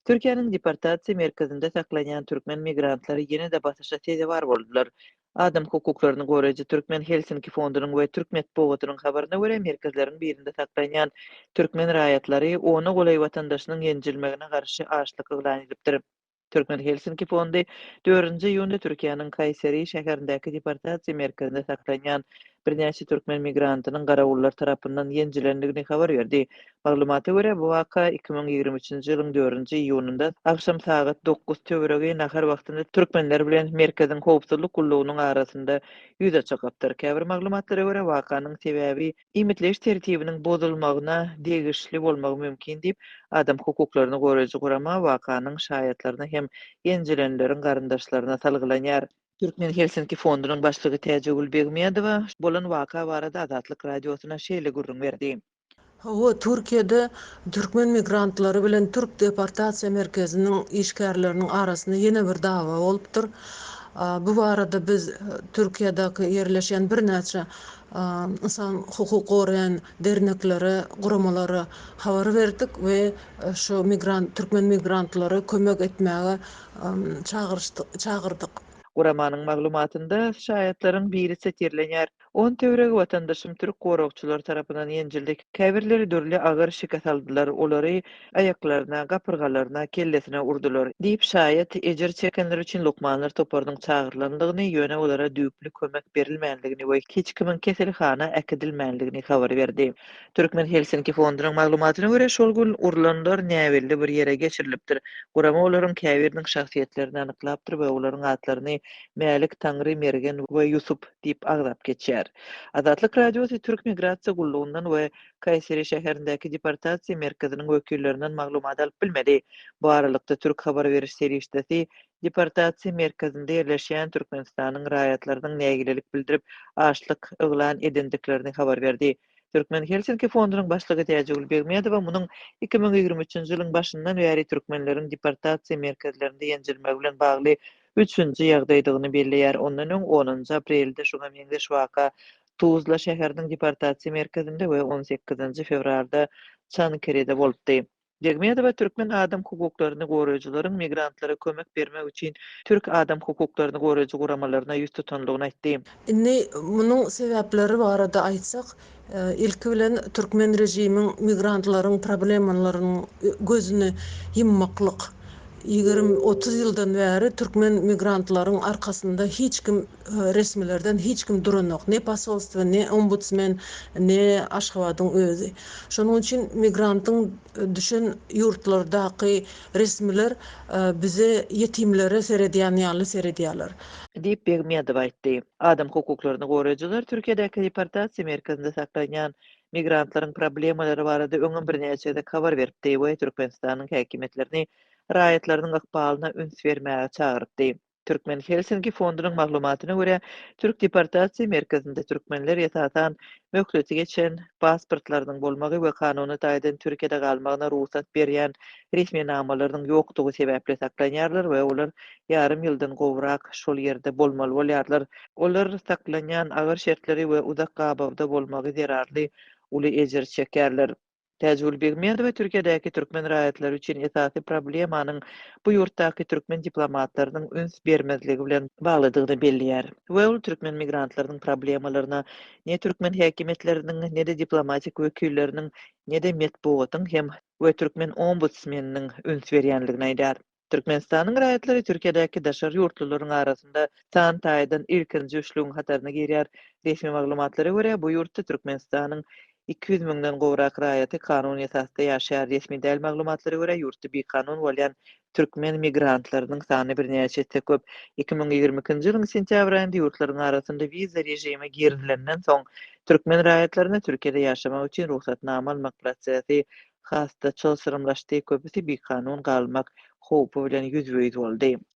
Türkiýanyň deportasiýa merkezinde saklanýan türkmen migrantlary ýene-de batyşa teze boldular. Adam hukuklaryny goraýjy Türkmen Helsinki fondunyň we Türk Medeniýet habaryna görä merkezleriň birinde saklanýan türkmen raýatlary onu golay watandaşynyň ýenjilmegine garşy açlyk ýylan edipdir. Türkmen Helsinki fondy 4-nji ýunda Türkiýanyň Kayseri şäherindäki deportasiýa merkezinde saklanýan birnäçe türkmen migrantynyň garawullar tarapyndan ýenjilendigini habar berdi. Maglumata görä bu waka 2023-nji ýylyň 4-nji iýununda akşam saat 9 töwerege nahar wagtynda türkmenler bilen merkeziň howpsuzlyk gullugynyň arasynda ýüze çykypdyr. Käbir maglumatlara görä wakanyň sebäbi imitleş tertibiniň bozulmagyna degişli bolmagy mümkin diýip adam hukuklaryny goraýjy gurama wakanyň şaýatlaryna hem ýenjilenleriň garyndaşlaryna salgylanýar. Türkmen Helsinki fondunyň başlygy Täjegül Begmedowa bolan waka barada Azatlyk radiosyna şeýle gurrun berdi. O Türkiýede türkmen migrantlary bilen Türk deportasiýa merkeziniň işgärleriniň arasynda ýene bir dawa bolupdyr. Bu barada biz Türkiýedäki ýerleşen birnäçe insan hukuk goraýan derneklere, guramalary habar berdik we şu türkmen migrantlary kömek etmäge çagyrdyk. Guramanyň maglumatynda şaýatlaryň biri setirlenýär. 10 töweregi watandaşym türk goragçylar tarapyndan ýenjildik. Käbirleri dörli agyr şikat aldylar. Olary aýaklaryna, gapyrgalaryna, kellesine urdular. Diýip şaýat ejer çekenler üçin lokmanlar topardyň çagyrlandygyny, ýöne olara düýpli kömek berilmänligini we hiç kimin keselhana äkidilmänligini habar berdi. Türkmen Helsinki fondunyň maglumatyna görä şol gün urlanlar näwelli bir ýere geçirilipdir. Gurama olaryň käbiriniň şahsiýetlerini anyklapdyr we olaryň atlaryny Mälik Tangry Mergen we Yusuf diýip aglap geçýär. Azatlyk radiosu Türk migrasiýa gullugyndan we Kayseri şäherindäki deportasiýa merkeziniň wekillerinden maglumat alyp bilmedi. Bu aralykda Türk habar beriş serişdesi deportasiýa merkezinde ýerleşýän Türkmenistanyň raýatlarynyň nägilelik bildirip açlyk ýylan edendiklerini habar berdi. Türkmen Helsinki fondunyň başlygy Täjegül Begmedowa munyň 2023-nji ýylyň başyndan bäri türkmenleriň deportasiýa merkezlerinde ýenjilmegi bilen bagly 3-nji ýagdaýdygyny belleýär. Ondan öň 10-njy aprelde şoňa meňzeş waka Tuzla şäheriniň deportasiýa merkezinde we 18-nji fevralda Çankerede bolupdy. Begmedowa türkmen adam hukuklaryny goraýjylaryň migrantlara kömek bermek üçin Türk adam hukuklaryny goraýjy guramalaryna ýüz tutanlygyny aýtdy. Munyň sebäpleri barada aýtsak, ilki bilen türkmen rejimiň migrantlaryň problemalaryny gözüni yummaklyk. 20-30 ýyldan bäri türkmen migrantlaryň arkasynda hiç kim resmilerden hiç kim duranok. Ne pasolstva, ne ombudsman, ne Aşgabatyň özü. Şonuň üçin migrantyň düşen ýurtlardaky resmiler bize yetimlere seredýän ýaly seredýärler. Diýip Begmedowa aýtdy. Adam hukuklaryny goraýjylar Türkiýedäki deportasiýa merkezinde saklanýan migrantlaryň problemalary barada öňe birnäçe habar beripdi we Türkmenistanyň häkimetlerini raýatlarynyň akbalyna üns bermäge çagyrypdy. Türkmen Helsinki fondunyň maglumatyna görä, Türk deportasiýa merkezinde türkmenler ýatadan möhleti geçen pasportlarynyň bolmagy we kanuny taýdan Türkiýede galmagyna ruhsat berýän resmi namalarynyň ýokdugy sebäple saklanýarlar we olar ýarym ýyldan gowrak şol ýerde bolmaly bolýarlar. Olar saklanýan agyr şertleri we uzak gabawda bolmagy zerarly uly ejer çekerler. Täjegül Begmedowa Türkiýedäki türkmen raýatlary üçin esasy problemanyň bu ýurtdaky türkmen diplomatlarynyň üns bermezligi bilen baglydygyny belleýär. We ol türkmen migrantlarynyň problemalaryna ne türkmen häkimetleriniň, ne de diplomatik wekilleriniň, ne de medeniýetyň hem we türkmen ombudsmanynyň üns berýänligini aýdar. Türkmenistanyň raýatlary Türkiýedäki daşary ýurtlularyň arasynda san taýdan ilkinji üçlügiň hataryna girýär. Resmi maglumatlara görä bu ýurtda Türkmenistanyň 200 miňden gowrak raýaty kanuny esasda ýaşaýar. Resmi däl maglumatlara görä ýurtda bir kanun bolýan türkmen migrantlarynyň sany birnäçe köp. 2022-nji ýylyň sentyabr aýynda ýurtlaryň arasynda wiza rejimi girilenden soň türkmen raýatlaryna Türkiýede ýaşamak üçin ruhsatnama almak prosesi hasda çylsyrymlaşdy. Köpüsi bir kanun galmak howpy bilen ýüzbeýiz boldy.